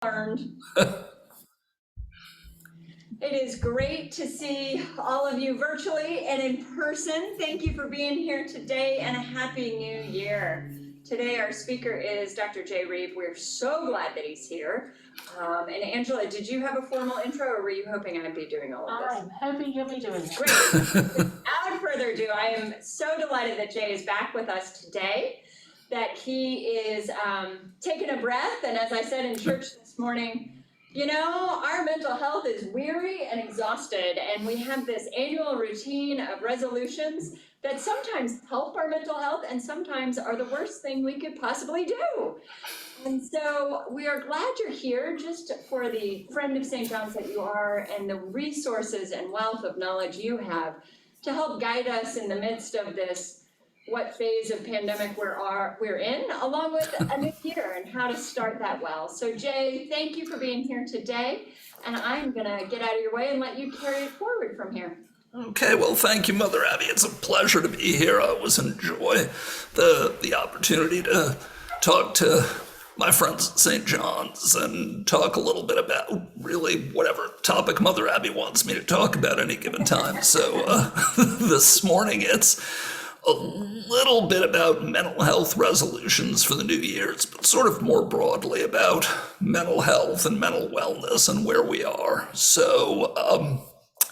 learned. It is great to see all of you virtually and in person. Thank you for being here today, and a happy new year. Today our speaker is Dr. Reeve. We're so glad that he's here. And Angela, did you have a formal intro, or were you hoping I'd be doing all of this? I'm hoping you'll be doing it. Great. Without further ado, I am so delighted that Jay is back with us today, that he is taking a breath. And as I said in church this morning, you know, our mental health is weary and exhausted, and we have this annual routine of resolutions that sometimes help our mental health and sometimes are the worst thing we could possibly do. And so we are glad you're here, just for the friend of St. John's that you are, and the resources and wealth of knowledge you have to help guide us in the midst of this, what phase of pandemic we're in, along with a new year and how to start that well. So Jay, thank you for being here today, and I'm gonna get out of your way and let you carry it forward from here. Okay, well, thank you, Mother Abby. It's a pleasure to be here. I always enjoy the opportunity to talk to my friends at St. John's and talk a little bit about really whatever topic Mother Abby wants me to talk about any given time. So this morning it's a little bit about mental health resolutions for the New Year's, but sort of more broadly about mental health and mental wellness and where we are. So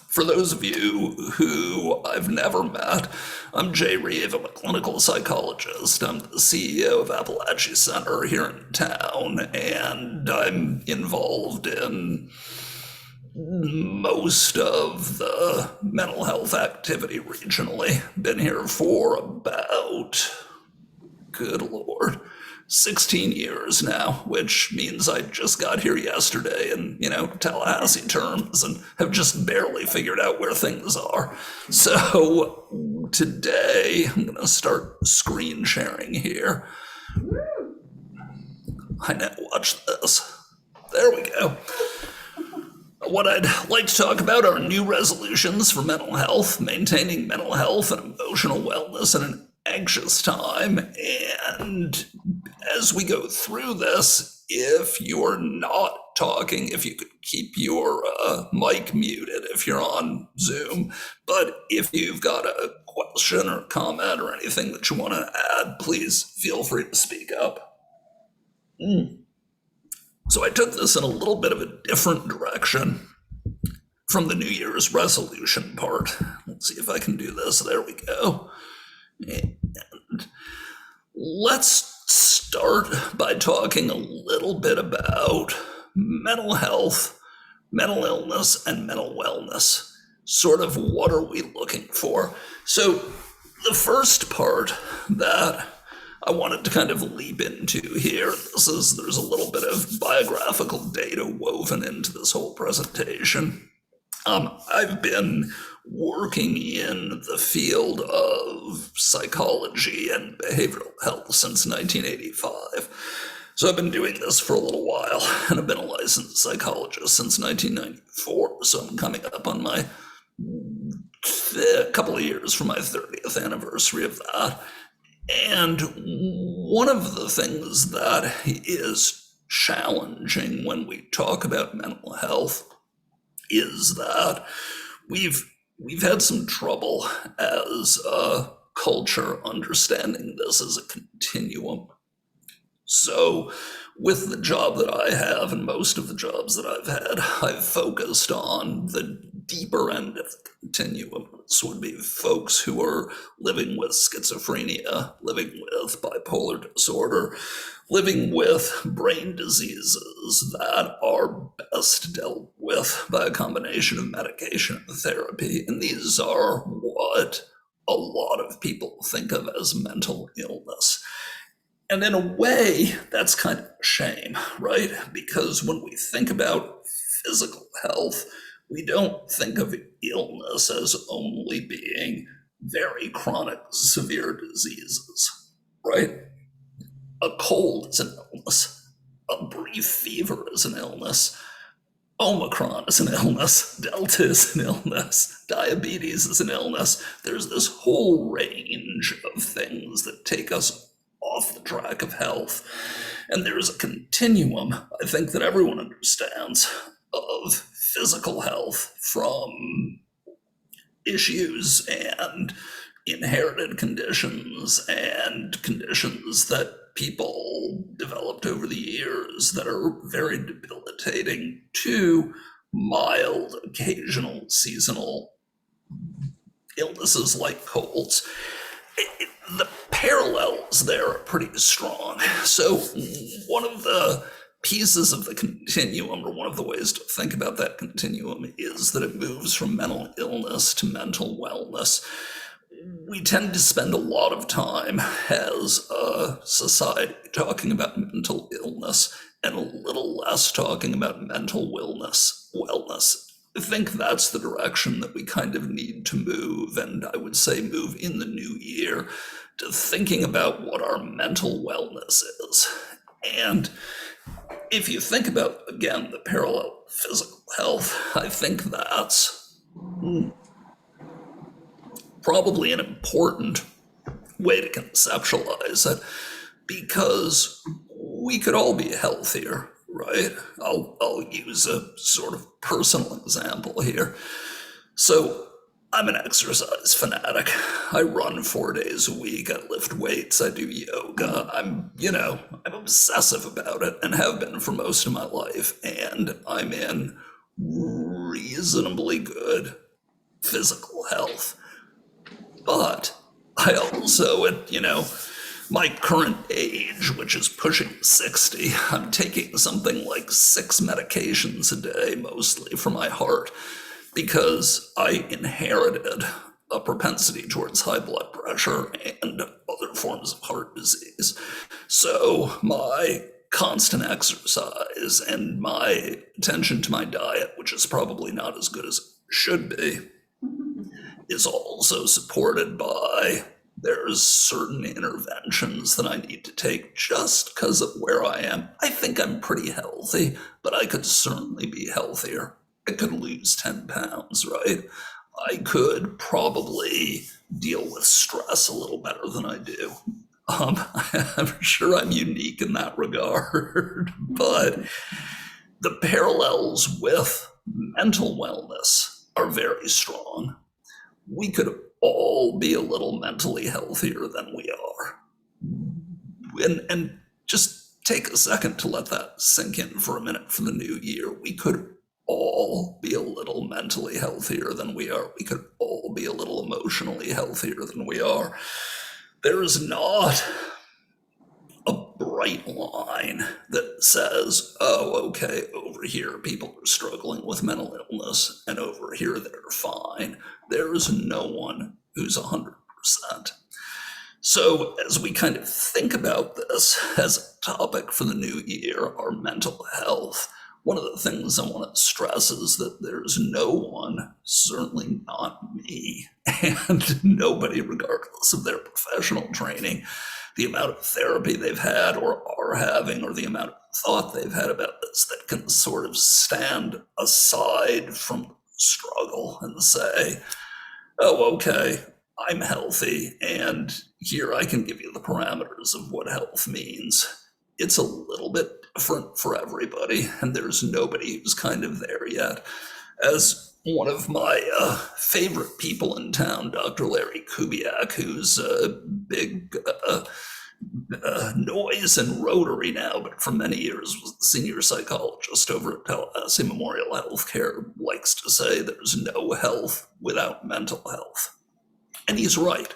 for those of you who I've never met, I'm Jay Reeve. I'm a clinical psychologist. I'm the CEO of Appalachia Center here in town, and I'm involved in most of the mental health activity regionally. Been here for about, good Lord, 16 years now, which means I just got here yesterday in, Tallahassee terms, and have just barely figured out where things are. So today I'm going to start screen sharing here. I know, watch this. There we go. What I'd like to talk about are new resolutions for mental health, maintaining mental health and emotional wellness in an anxious time. And as we go through this, if you're not talking, if you could keep your mic muted if you're on Zoom, but if you've got a question or comment or anything that you want to add, please feel free to speak up. So I took this in a little bit of a different direction from the New Year's resolution part. Let's see if I can do this. There we go. And let's start by talking a little bit about mental health, mental illness, and mental wellness. Sort of what are we looking for? So the first part that I wanted to kind of leap into here, there's a little bit of biographical data woven into this whole presentation. I've been working in the field of psychology and behavioral health since 1985. So I've been doing this for a little while, and I've been a licensed psychologist since 1994. So I'm coming up on my couple of years for my 30th anniversary of that. And one of the things that is challenging when we talk about mental health is that we've had some trouble as a culture understanding this as a continuum. So with the job that I have and most of the jobs that I've had, I've focused on the deeper end of the continuum. This would be folks who are living with schizophrenia, living with bipolar disorder, living with brain diseases that are best dealt with by a combination of medication and therapy. And these are what a lot of people think of as mental illness. And in a way, that's kind of a shame, right? Because when we think about physical health, we don't think of illness as only being very chronic, severe diseases, right? A cold is an illness. A brief fever is an illness. Omicron is an illness. Delta is an illness. Diabetes is an illness. There's this whole range of things that take us off the track of health. And there's a continuum, I think, that everyone understands of physical health, from issues and inherited conditions and conditions that people developed over the years that are very debilitating, to mild, occasional, seasonal illnesses like colds. The parallels there are pretty strong. So one of the pieces of the continuum, or one of the ways to think about that continuum, is that it moves from mental illness to mental wellness. We tend to spend a lot of time as a society talking about mental illness and a little less talking about mental wellness. I think that's the direction that we kind of need to move, and I would say move in the new year, to thinking about what our mental wellness is. And if you think about, again, the parallel physical health, I think that's probably an important way to conceptualize it, because we could all be healthier, right? I'll use a sort of personal example here. So I'm an exercise fanatic. I run 4 days a week. I lift weights. I do yoga. I'm obsessive about it, and have been for most of my life. And I'm in reasonably good physical health. But I also, at my current age, which is pushing 60, I'm taking something like 6 medications a day, mostly for my heart, because I inherited a propensity towards high blood pressure and other forms of heart disease. So my constant exercise and my attention to my diet, which is probably not as good as it should be, is also supported by, there's certain interventions that I need to take just because of where I am. I think I'm pretty healthy, but I could certainly be healthier. I could lose 10 pounds, right? I could probably deal with stress a little better than I do. I'm sure I'm unique in that regard, but the parallels with mental wellness are very strong. We could all be a little mentally healthier than we are. And just take a second to let that sink in for a minute for the new year. We could all be a little mentally healthier than we are. We could all be a little emotionally healthier than we are. There is not a bright line that says, oh, okay, over here people are struggling with mental illness, and over here they're fine. There is no one who's 100%. So as we kind of think about this as a topic for the new year, our mental health, one of the things I want to stress is that there's no one, certainly not me, and nobody, regardless of their professional training, the amount of therapy they've had or are having, or the amount of thought they've had about this, that can sort of stand aside from the struggle and say, oh, okay, I'm healthy, and here I can give you the parameters of what health means. It's a little bit different for everybody, and there's nobody who's kind of there yet. As one of my favorite people in town, Dr. Larry Kubiak, who's a big noise and Rotary now, but for many years was the senior psychologist over at Tallahassee Memorial Healthcare, likes to say there's no health without mental health. And he's right?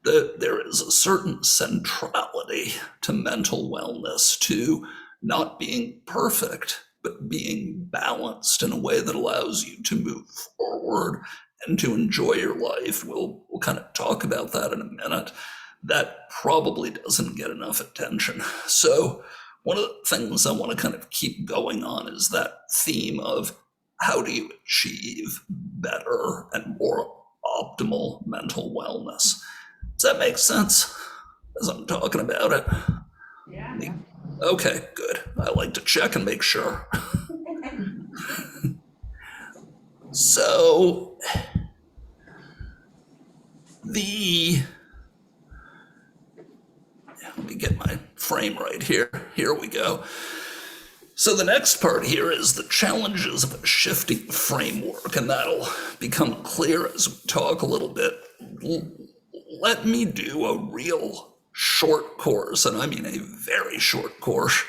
There is a certain centrality to mental wellness, to not being perfect, but being balanced in a way that allows you to move forward and to enjoy your life. We'll kind of talk about that in a minute. That probably doesn't get enough attention. So one of the things I want to kind of keep going on is that theme of, how do you achieve better and more optimal mental wellness? Does that make sense as I'm talking about it? Yeah. Okay, good. I like to check and make sure. So let me get my frame right here. Here we go. So the next part here is the challenges of a shifting framework, and that'll become clear as we talk a little bit. Let me do a real short course, and I mean a very short course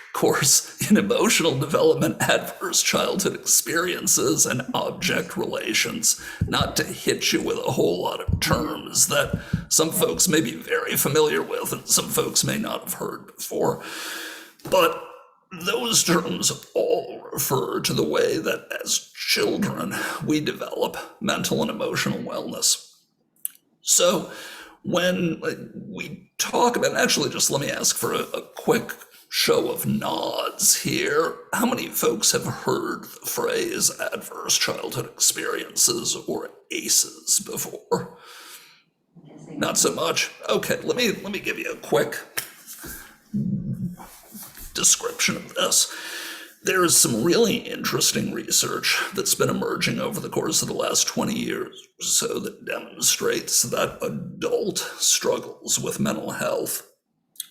in emotional development, adverse childhood experiences, and object relations, not to hit you with a whole lot of terms that some folks may be very familiar with and some folks may not have heard before. But those terms all refer to the way that as children we develop mental and emotional wellness. So when we talk about, actually just let me ask for a quick show of nods here. How many folks have heard the phrase adverse childhood experiences or ACEs before? Not so much. Okay, let me give you a quick description of this. There is some really interesting research that's been emerging over the course of the last 20 years or so that demonstrates that adult struggles with mental health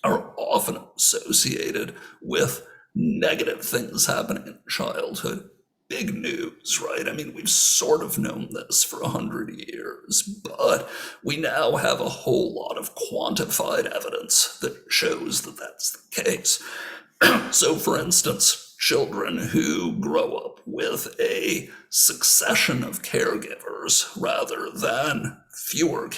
are often associated with negative things happening in childhood. Big news, right? I mean, we've sort of known this for 100 years, but we now have a whole lot of quantified evidence that shows that that's the case. So, for instance, children who grow up with a succession of caregivers rather than fewer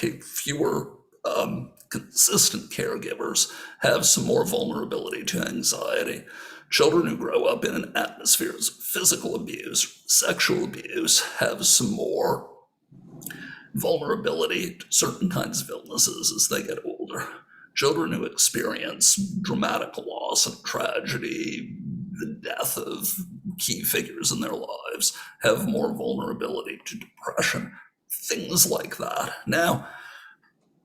consistent caregivers have some more vulnerability to anxiety. Children who grow up in atmospheres of physical abuse, sexual abuse, have some more vulnerability to certain kinds of illnesses as they get older. Children who experience dramatic loss and tragedy, the death of key figures in their lives, have more vulnerability to depression, things like that. Now,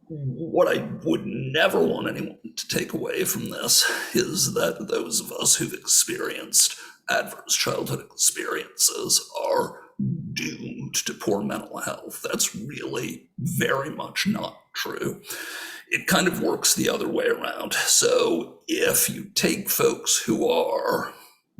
what I would never want anyone to take away from this is that those of us who've experienced adverse childhood experiences are doomed to poor mental health. That's really very much not true. It kind of works the other way around. So if you take folks who are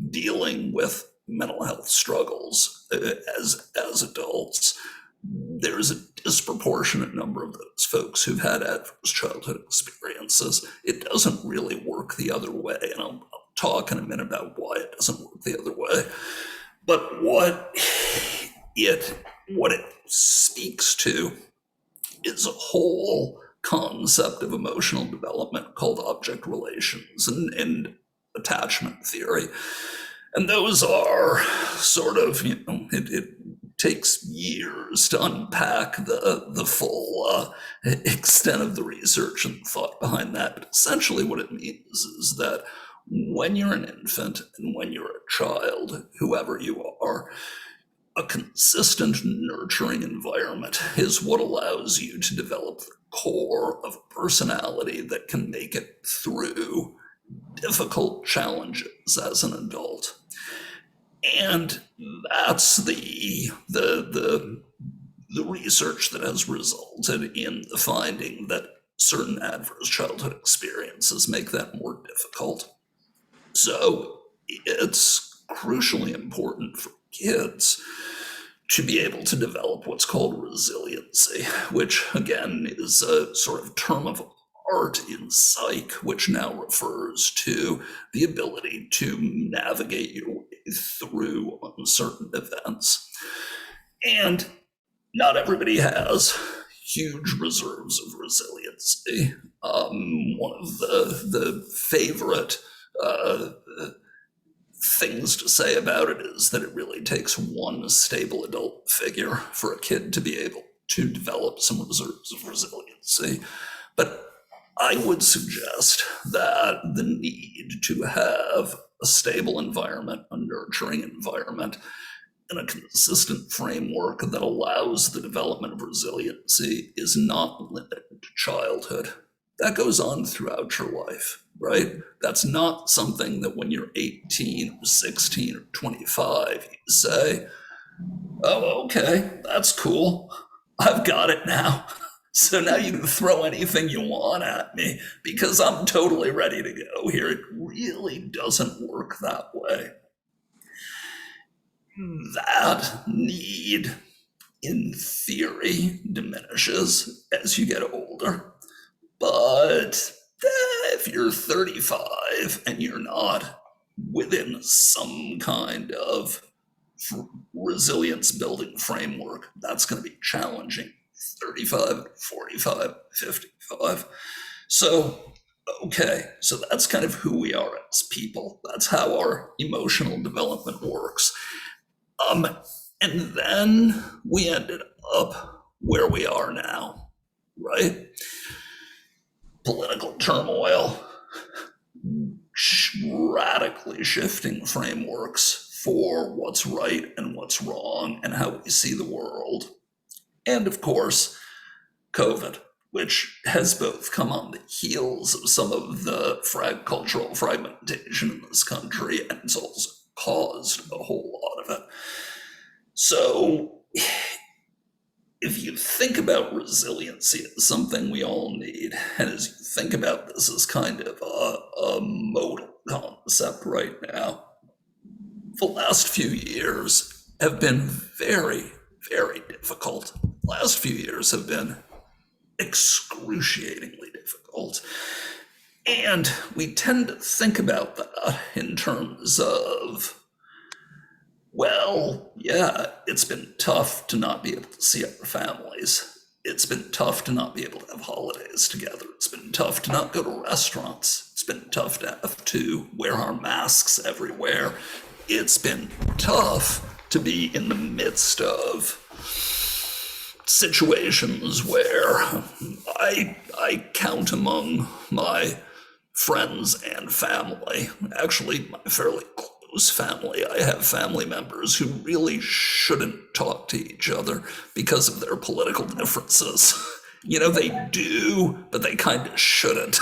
dealing with mental health struggles as adults, there's a disproportionate number of those folks who've had adverse childhood experiences. It doesn't really work the other way, and I'll talk in a minute about why it doesn't work the other way. But what it speaks to is a whole concept of emotional development called object relations and attachment theory. And those are sort of, it takes years to unpack the full extent of the research and thought behind that. But essentially what it means is that when you're an infant and when you're a child, whoever you are, a consistent nurturing environment is what allows you to develop the core of a personality that can make it through difficult challenges as an adult. And that's the research that has resulted in the finding that certain adverse childhood experiences make that more difficult. So it's crucially important for kids to be able to develop what's called resiliency, which again is a sort of term of art in psych, which now refers to the ability to navigate your way through uncertain events. And not everybody has huge reserves of resiliency. One of the favorite things to say about it is that it really takes one stable adult figure for a kid to be able to develop some reserves of resiliency. But I would suggest that the need to have a stable environment, a nurturing environment, and a consistent framework that allows the development of resiliency is not limited to childhood. That goes on throughout your life, right? That's not something that when you're 18 or 16 or 25, you say, oh, okay, that's cool. I've got it now. So now you can throw anything you want at me because I'm totally ready to go here. It really doesn't work that way. That need, in theory, diminishes as you get older. But if you're 35 and you're not within some kind of resilience building framework, that's going to be challenging. 35, 45, 55. So, okay, so that's kind of who we are as people. That's how our emotional development works. And then we ended up where we are now, right? Political turmoil, radically shifting frameworks for what's right and what's wrong and how we see the world. And of course, COVID, which has both come on the heels of some of the cultural fragmentation in this country, and it's also caused a whole lot of it. So if you think about resiliency as something we all need, and as you think about this as kind of a modal concept right now, the last few years have been very, very difficult. Last few years have been excruciatingly difficult. And we tend to think about that in terms of, well, yeah, it's been tough to not be able to see our families. It's been tough to not be able to have holidays together. It's been tough to not go to restaurants. It's been tough to have to wear our masks everywhere. It's been tough to be in the midst of situations where I count among my friends and family, actually my fairly close family, I have family members who really shouldn't talk to each other because of their political differences. You know, they do, but they kind of shouldn't.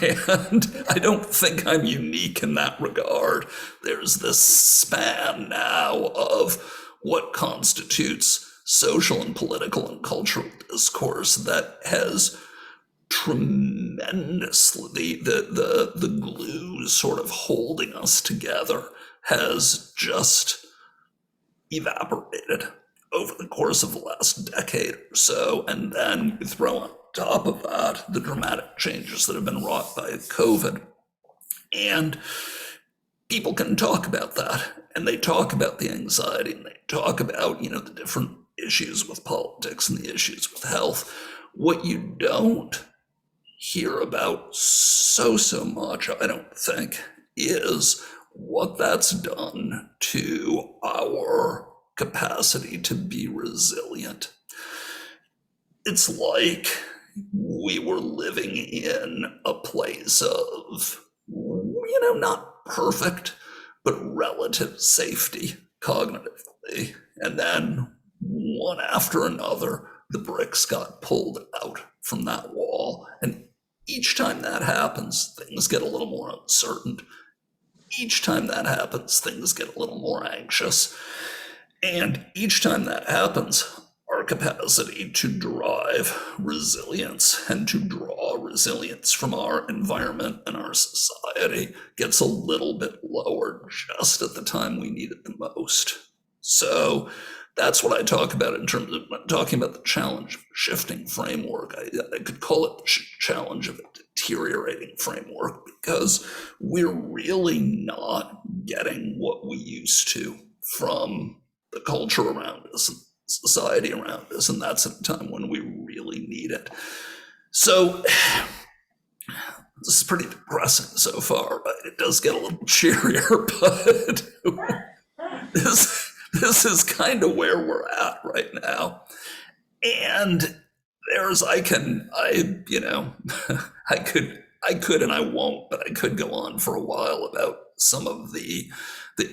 And I don't think I'm unique in that regard. There's this span now of what constitutes social and political and cultural discourse that has tremendously, the glue sort of holding us together has just evaporated over the course of the last decade or so. And then you throw on top of that the dramatic changes that have been wrought by COVID. And people can talk about that, and they talk about the anxiety, and they talk about, you know, the different issues with politics and the issues with health. What you don't hear about so much, I don't think, is what that's done to our capacity to be resilient. It's like we were living in a place of, you know, not perfect, but relative safety cognitively. And then one after another, the bricks got pulled out from that wall. And each time that happens, things get a little more uncertain. Each time that happens, things get a little more anxious. And each time that happens, our capacity to derive resilience and to draw resilience from our environment and our society gets a little bit lower just at the time we need it the most. So that's what I talk about in terms of talking about the challenge of a shifting framework. I could call it the challenge of a deteriorating framework, because we're really not getting what we used to from the culture around us and society around us, and that's at a time when we really need it. So this is pretty depressing so far, but it does get a little cheerier. But this is kind of where we're at right now. And I could and I won't, but I could go on for a while about some of the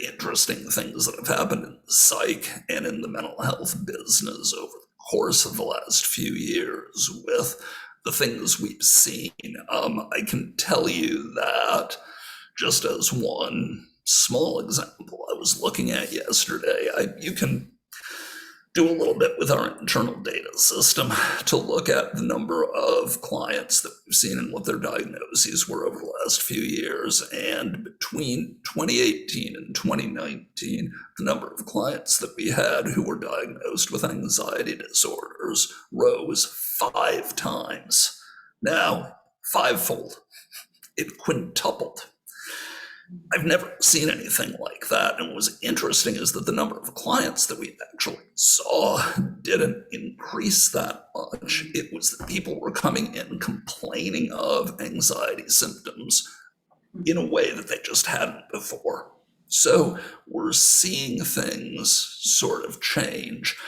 interesting things that have happened in the psych and in the mental health business over the course of the last few years with the things we've seen. I can tell you that, just as one small example I was looking at yesterday, do a little bit with our internal data system to look at the number of clients that we've seen and what their diagnoses were over the last few years. And between 2018 and 2019, the number of clients that we had who were diagnosed with anxiety disorders rose 5 times. Now, 5-fold. It quintupled. I've never seen anything like that. And what was interesting is that the number of clients that we actually saw didn't increase that much. It was that people were coming in complaining of anxiety symptoms in a way that they just hadn't before. So we're seeing things sort of change.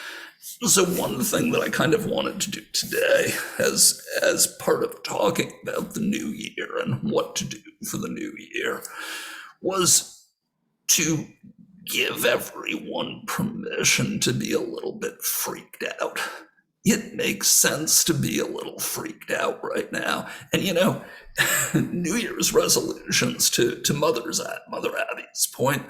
So one thing that I kind of wanted to do today as part of talking about the new year and what to do for the new year was to give everyone permission to be a little bit freaked out. It makes sense to be a little freaked out right now. And New Year's resolutions, to Mother Abby's point,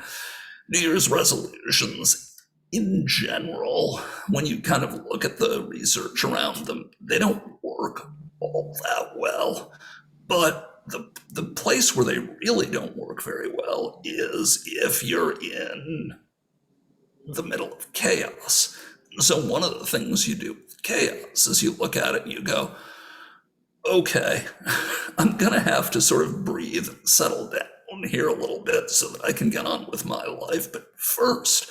New Year's resolutions in general, when you kind of look at the research around them, they don't work all that well. But the place where they really don't work very well is if you're in the middle of chaos. So one of the things you do with chaos is you look at it and you go, okay, I'm gonna have to sort of breathe and settle down here a little bit so that I can get on with my life. But first,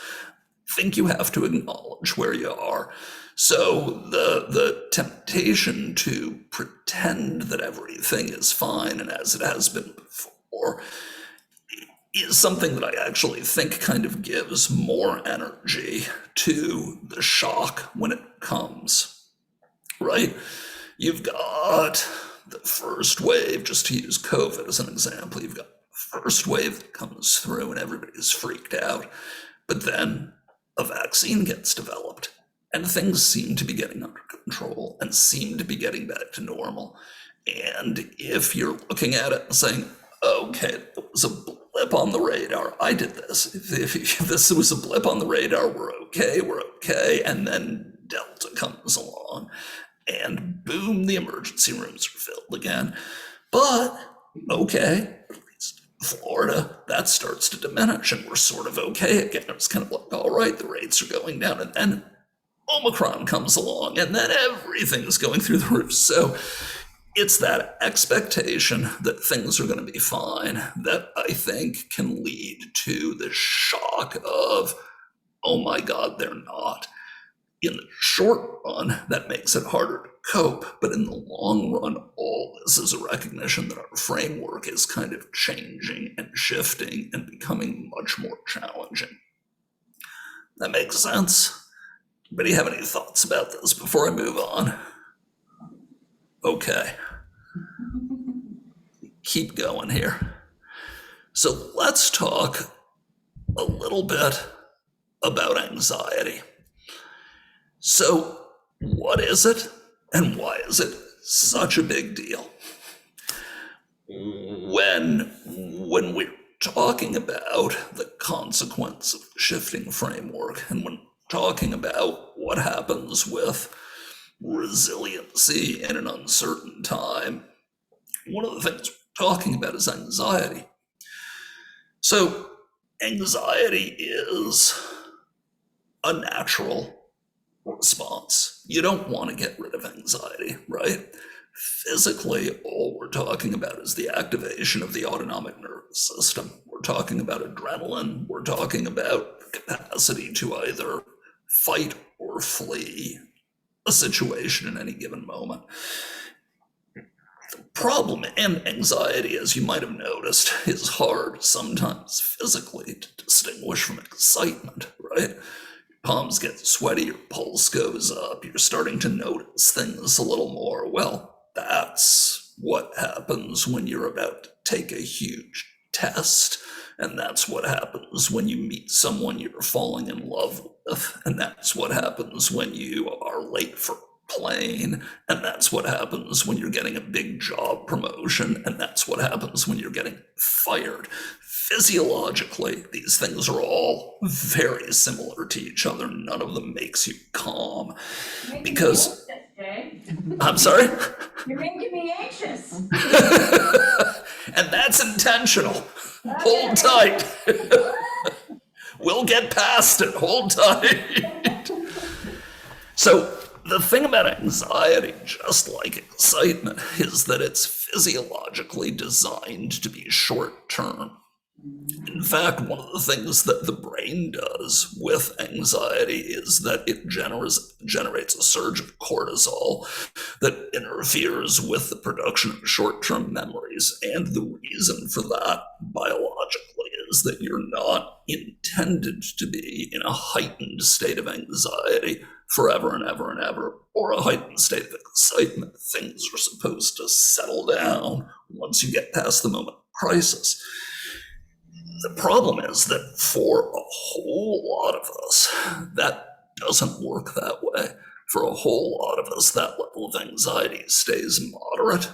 I think you have to acknowledge where you are. So the temptation to pretend that everything is fine and as it has been before is something that I actually think kind of gives more energy to the shock when it comes, right? You've got the first wave, just to use COVID as an example, you've got the first wave that comes through and everybody's freaked out, but then a vaccine gets developed. And things seem to be getting under control and seem to be getting back to normal. And if you're looking at it and saying, okay, it was a blip on the radar, I did this. If this was a blip on the radar, we're okay. And then Delta comes along and boom, the emergency rooms are filled again. But okay, at least Florida, that starts to diminish and we're sort of okay again. It's kind of like, all right, the rates are going down, and then Omicron comes along and then everything's going through the roof. So it's that expectation that things are going to be fine that I think can lead to the shock of, oh my God, they're not. In the short run, that makes it harder to cope, but in the long run, all this is a recognition that our framework is kind of changing and shifting and becoming much more challenging. That makes sense? Anybody have any thoughts about this before I move on? Okay. Keep going here. So let's talk a little bit about anxiety. So what is it and why is it such a big deal? When we're talking about the consequence of the shifting framework and when talking about what happens with resiliency in an uncertain time, one of the things we're talking about is anxiety. So anxiety is a natural response. You don't want to get rid of anxiety, right? Physically, all we're talking about is the activation of the autonomic nervous system. We're talking about adrenaline. We're talking about the capacity to either fight or flee a situation in any given moment. The problem and anxiety, as you might have noticed, is hard sometimes physically to distinguish from excitement, right? Your palms get sweaty, your pulse goes up, you're starting to notice things a little more. Well, that's what happens when you're about to take a huge test. And that's what happens when you meet someone you're falling in love with. And that's what happens when you are late for a plane. And that's what happens when you're getting a big job promotion. And that's what happens when you're getting fired. physiologically, these things are all very similar to each other. None of them makes you calm. Because, I'm sorry? You're making me anxious. And that's intentional. Hold tight. We'll get past it. Hold tight. So the thing about anxiety, just like excitement, is that it's physiologically designed to be short term. In fact, one of the things that the brain does with anxiety is that it generates a surge of cortisol that interferes with the production of short-term memories. And the reason for that biologically is that you're not intended to be in a heightened state of anxiety forever and ever and ever, or a heightened state of excitement. Things are supposed to settle down once you get past the moment of crisis. The problem is that for a whole lot of us, that doesn't work that way. For a whole lot of us, that level of anxiety stays moderate,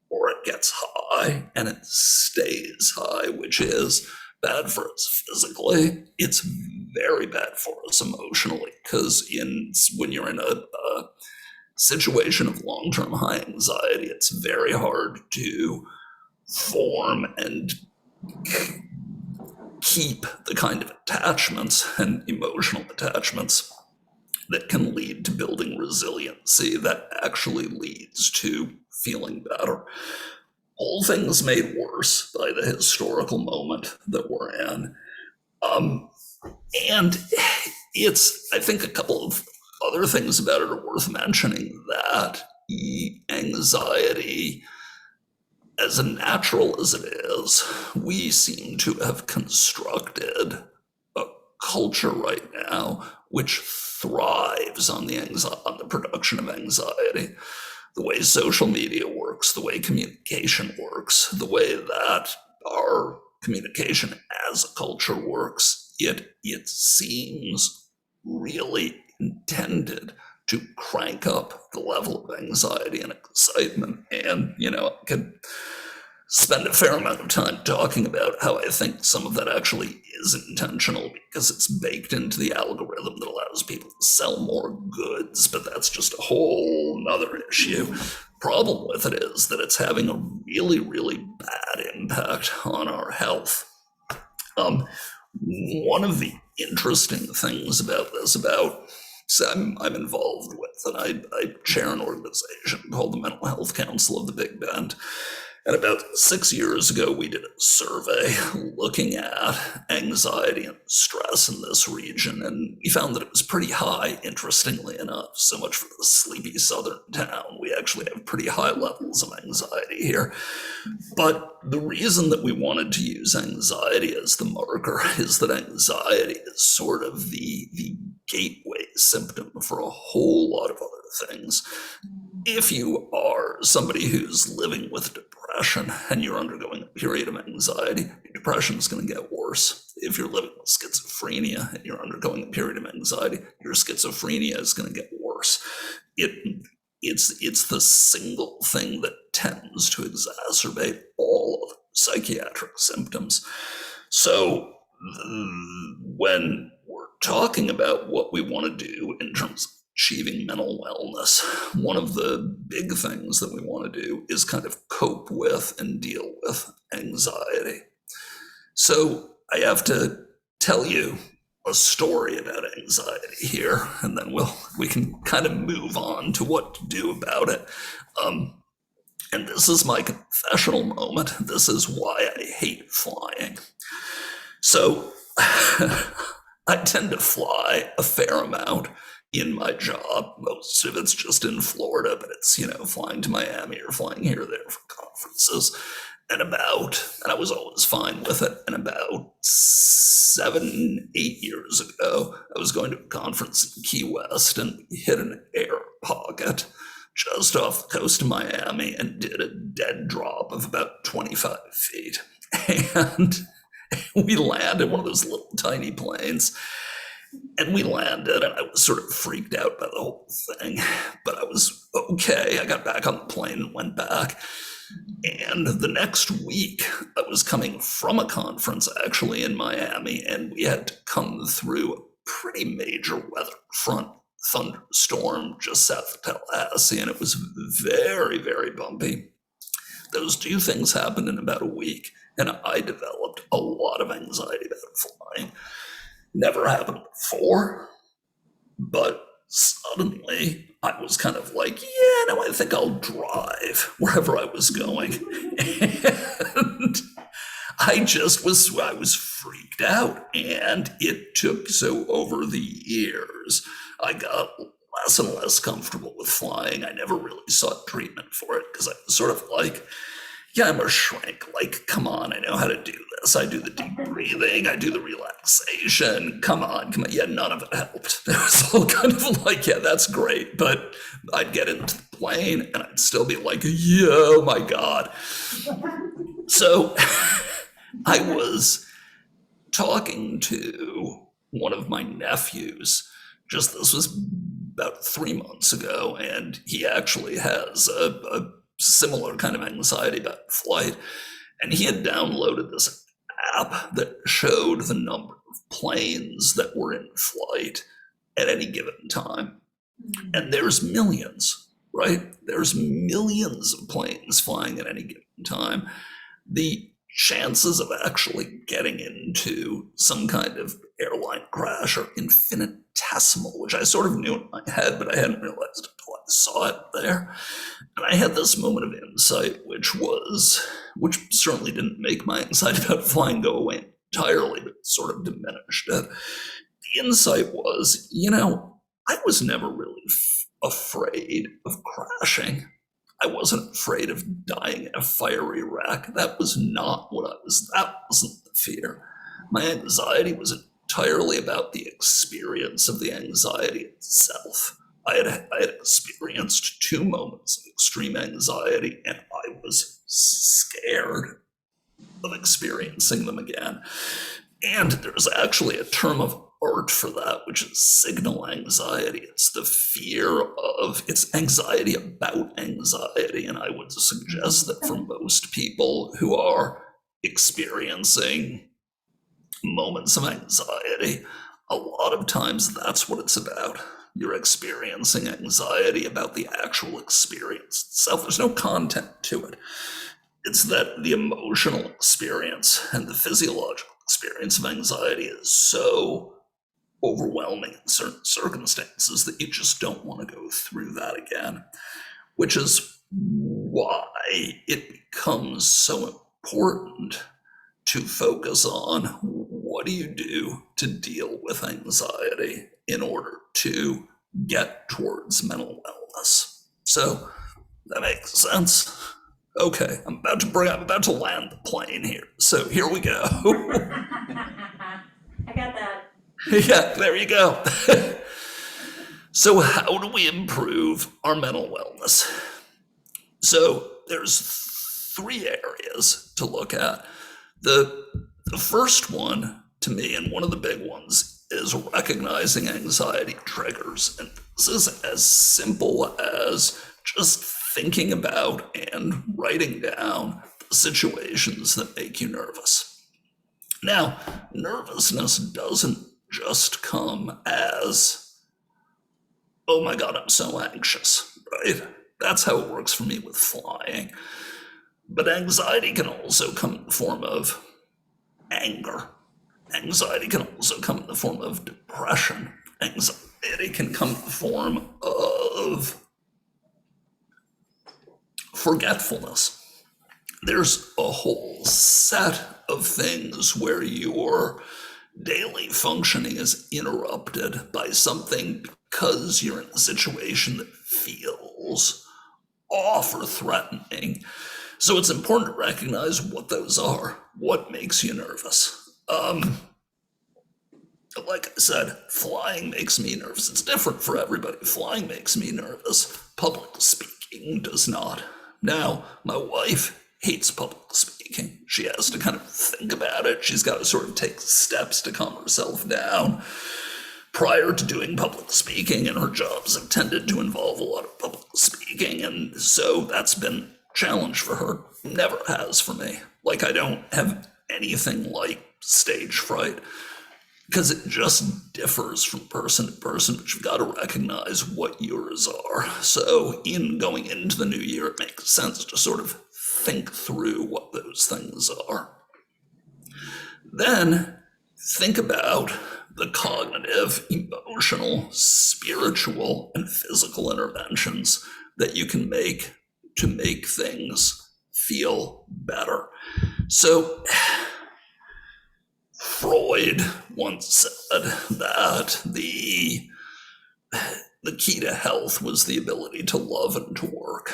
or it gets high and it stays high, which is bad for us physically. It's very bad for us emotionally, because when you're in a situation of long-term high anxiety, it's very hard to form and keep the kind of attachments and emotional attachments that can lead to building resiliency that actually leads to feeling better. All things made worse by the historical moment that we're in. And I think a couple of other things about it are worth mentioning, that anxiety, as natural as it is, we seem to have constructed a culture right now which thrives on the production of anxiety. The way social media works, the way communication works, the way that our communication as a culture works, it seems really intended to crank up the level of anxiety and excitement. And, I could spend a fair amount of time talking about how I think some of that actually is intentional, because it's baked into the algorithm that allows people to sell more goods, but that's just a whole nother issue. Problem with it is that it's having a really, really bad impact on our health. One of the interesting things about this, I'm involved with, and I chair an organization called the Mental Health Council of the Big Bend. And about 6 years ago, we did a survey looking at anxiety and stress in this region, and we found that it was pretty high, interestingly enough. So much for the sleepy southern town. We actually have pretty high levels of anxiety here. But the reason that we wanted to use anxiety as the marker is that anxiety is sort of the gateway symptom for a whole lot of other things. If you are somebody who's living with depression and you're undergoing a period of anxiety, your depression is going to get worse. If you're living with schizophrenia and you're undergoing a period of anxiety, your schizophrenia is going to get worse. It's the single thing that tends to exacerbate all of psychiatric symptoms. So when we're talking about what we want to do in terms of achieving mental wellness, one of the big things that we want to do is kind of cope with and deal with anxiety. So I have to tell you a story about anxiety here, and then we can kind of move on to what to do about it. And this is my confessional moment. This is why I hate flying. So I tend to fly a fair amount in my job. Most of it's just in Florida, but it's, flying to Miami or flying here or there for conferences. And I was always fine with it. And about 7-8 years ago, I was going to a conference in Key West, and we hit an air pocket just off the coast of Miami and did a dead drop of about 25 feet. And we landed one of those little tiny planes. And we landed, and I was sort of freaked out by the whole thing, but I was okay. I got back on the plane and went back. And the next week, I was coming from a conference actually in Miami, and we had to come through a pretty major weather front thunderstorm just south of Tallahassee, and it was very, very bumpy. Those two things happened in about a week, and I developed a lot of anxiety about flying. Never happened before, but suddenly I was kind of like, yeah, no, I think I'll drive wherever I was going. And I was freaked out. And it took, so over the years, I got less and less comfortable with flying. I never really sought treatment for it because I was sort of like, yeah, I'm a shrink. Like, come on, I know how to do this. I do the deep breathing, I do the relaxation. Come on. Yeah, none of it helped. It was all kind of like, yeah, that's great. But I'd get into the plane and I'd still be like, yeah, oh my God. So I was talking to one of my nephews, this was about 3 months ago, and he actually has a similar kind of anxiety about flight. And he had downloaded this app that showed the number of planes that were in flight at any given time. And there's millions, right? There's millions of planes flying at any given time. The chances of actually getting into some kind of airline crash are infinitesimal, which I sort of knew in my head, but I hadn't realized until I saw it there. And I had this moment of insight, which certainly didn't make my anxiety about flying go away entirely, but sort of diminished it. The insight was, I was never really afraid of crashing. I wasn't afraid of dying in a fiery wreck. That wasn't the fear. My anxiety was entirely about the experience of the anxiety itself. I had experienced 2 moments of extreme anxiety, and I was scared of experiencing them again. And there's actually a term of art for that, which is signal anxiety. It's the fear of, it's anxiety about anxiety. And I would suggest that for most people who are experiencing moments of anxiety, a lot of times that's what it's about. You're experiencing anxiety about the actual experience itself. There's no content to it. It's that the emotional experience and the physiological experience of anxiety is so overwhelming in certain circumstances that you just don't want to go through that again, which is why it becomes so important to focus on what do you do to deal with anxiety in order to get towards mental wellness. So that makes sense. Okay, I'm about to land the plane here. So here we go. I got that. Yeah, there you go. So how do we improve our mental wellness? So there's 3 areas to look at. The first one, to me, and one of the big ones, is recognizing anxiety triggers. And this is as simple as just thinking about and writing down the situations that make you nervous. Now, nervousness doesn't just come as, oh my God, I'm so anxious, right? That's how it works for me with flying. But anxiety can also come in the form of anger. Anxiety can also come in the form of depression. Anxiety can come in the form of forgetfulness. There's a whole set of things where your daily functioning is interrupted by something because you're in a situation that feels off or threatening. So it's important to recognize what those are. What makes you nervous? Like I said, flying makes me nervous. It's different for everybody. Flying makes me nervous. Public speaking does not. Now, my wife hates public speaking. She has to kind of think about it. She's got to sort of take steps to calm herself down. Prior to doing public speaking, and her jobs have tended to involve a lot of public speaking, and so that's been challenge for her. Never has for me. Like, I don't have anything like stage fright, because it just differs from person to person, but you've got to recognize what yours are. So in going into the new year, it makes sense to sort of think through what those things are. Then think about the cognitive, emotional, spiritual, and physical interventions that you can make to make things feel better. So Freud once said that the key to health was the ability to love and to work.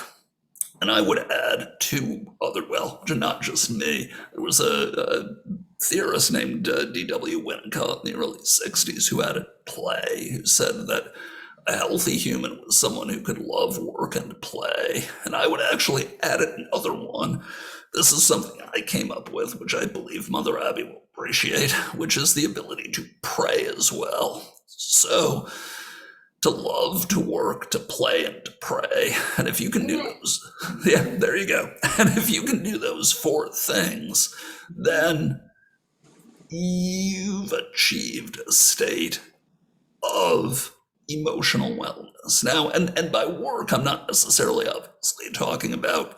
And I would add two other, well, not just me. There was a theorist named D.W. Winnicott in the early 60s who had a play who said that a healthy human was someone who could love, work, and play. And I would actually add another one. This is something I came up with, which I believe Mother Abby will appreciate, which is the ability to pray as well. So to love, to work, to play, and to pray. And if you can do those, yeah, there you go. And if you can do those four things, then you've achieved a state of emotional wellness. Now, and by work, I'm not necessarily obviously talking about,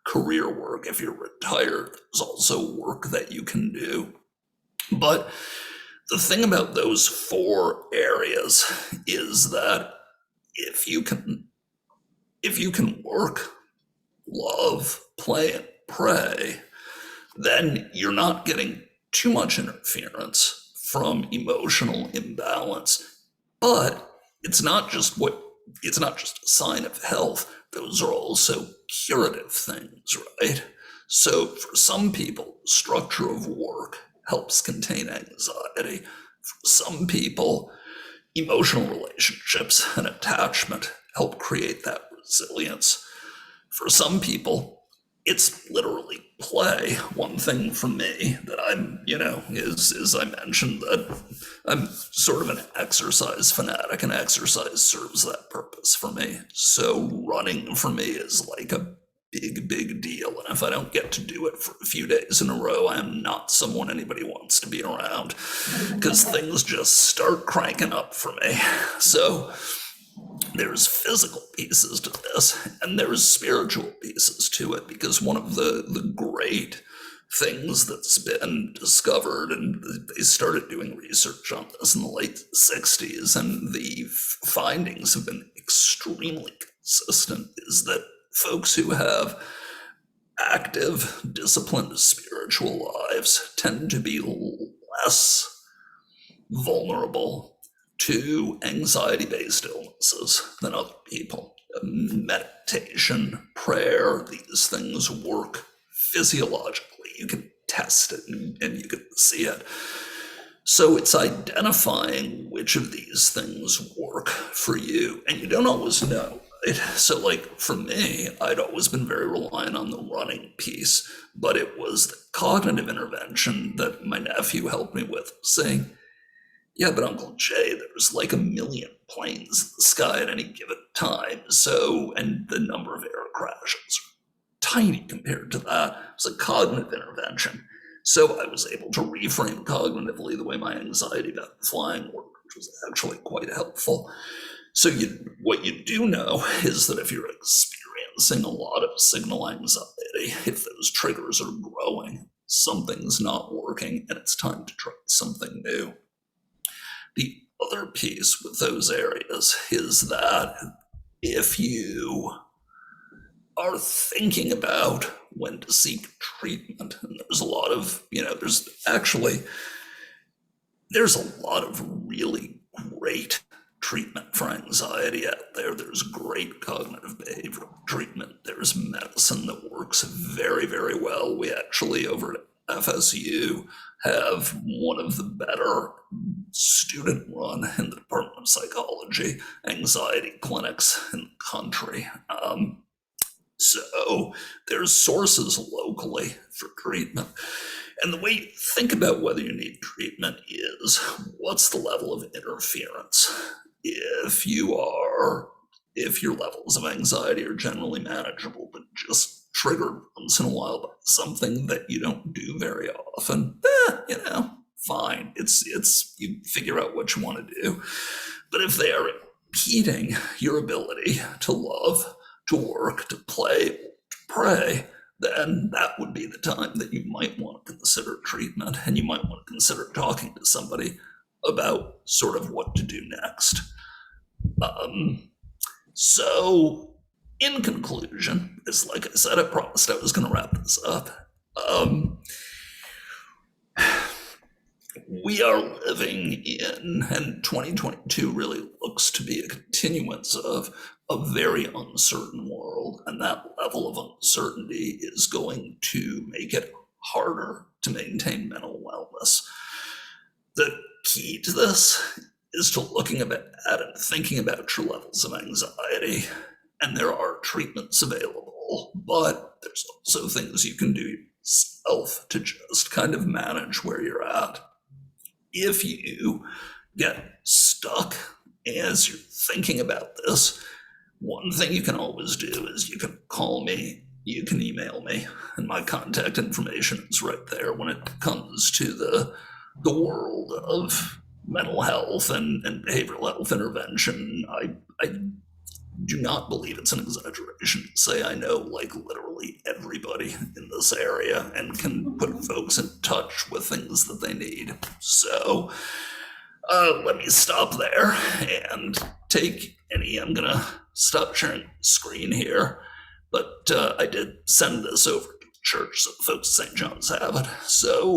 career work. If you're retired, there's also work that you can do. But the thing about those four areas is that if you can work, love, play, and pray, then you're not getting too much interference from emotional imbalance. But it's not just a sign of health. Those are also curative things, right? So for some people, structure of work helps contain anxiety. For some people, emotional relationships and attachment help create that resilience. For some people, it's literally play. One thing for me that I'm, is I mentioned that I'm sort of an exercise fanatic, and exercise serves that purpose for me. So running for me is like a big deal. And if I don't get to do it for a few days in a row, I'm not someone anybody wants to be around, because things just start cranking up for me. So there's physical pieces to this, and there's spiritual pieces to it, because one of the great things that's been discovered, and they started doing research on this in the late 60s, and the findings have been extremely consistent, is that folks who have active, disciplined spiritual lives tend to be less vulnerable to anxiety-based illnesses than other people. Meditation, prayer, these things work physiologically. You can test it and you can see it. So it's identifying which of these things work for you, and you don't always know, right? So like for me, I'd always been very reliant on the running piece, but it was the cognitive intervention that my nephew helped me with, saying, yeah, but Uncle Jay, there's like 1 million planes in the sky at any given time. So, and the number of air crashes are tiny compared to that. It's a cognitive intervention. So I was able to reframe cognitively the way my anxiety about flying worked, which was actually quite helpful. So what you do know is that if you're experiencing a lot of signal anxiety, if those triggers are growing, something's not working and it's time to try something new. The other piece with those areas is that if you are thinking about when to seek treatment, and there's a lot of, there's a lot of really great treatment for anxiety out there. There's great cognitive behavioral treatment. There's medicine that works very, very well. We actually, over at FSU, have one of the better student-run in the Department of Psychology anxiety clinics in the country. So there's sources locally for treatment. And the way you think about whether you need treatment is, what's the level of interference? If your levels of anxiety are generally manageable, but just triggered once in a while by something that you don't do very often, fine. It's you figure out what you want to do. But if they are impeding your ability to love, to work, to play, to pray, then that would be the time that you might want to consider treatment, and you might want to consider talking to somebody about sort of what to do next. So, in conclusion, it's like I said, I promised I was going to wrap this up. We are living in, and 2022 really looks to be a continuance of a very uncertain world, and that level of uncertainty is going to make it harder to maintain mental wellness. The key to this is to looking at and thinking about your levels of anxiety, and there are treatments available, but there's also things you can do yourself to just kind of manage where you're at. If you get stuck as you're thinking about this, one thing you can always do is you can call me, you can email me, and my contact information is right there when it comes to the world of mental health and behavioral health intervention. I do not believe it's an exaggeration to say I know like literally everybody in this area and can put folks in touch with things that they need. So let me stop there and take any. I'm gonna stop sharing the screen here, but I did send this over to the church so the folks at St. John's have it. So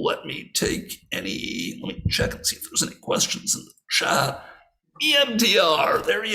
let me check and see if there's any questions in the chat. EMDR, there you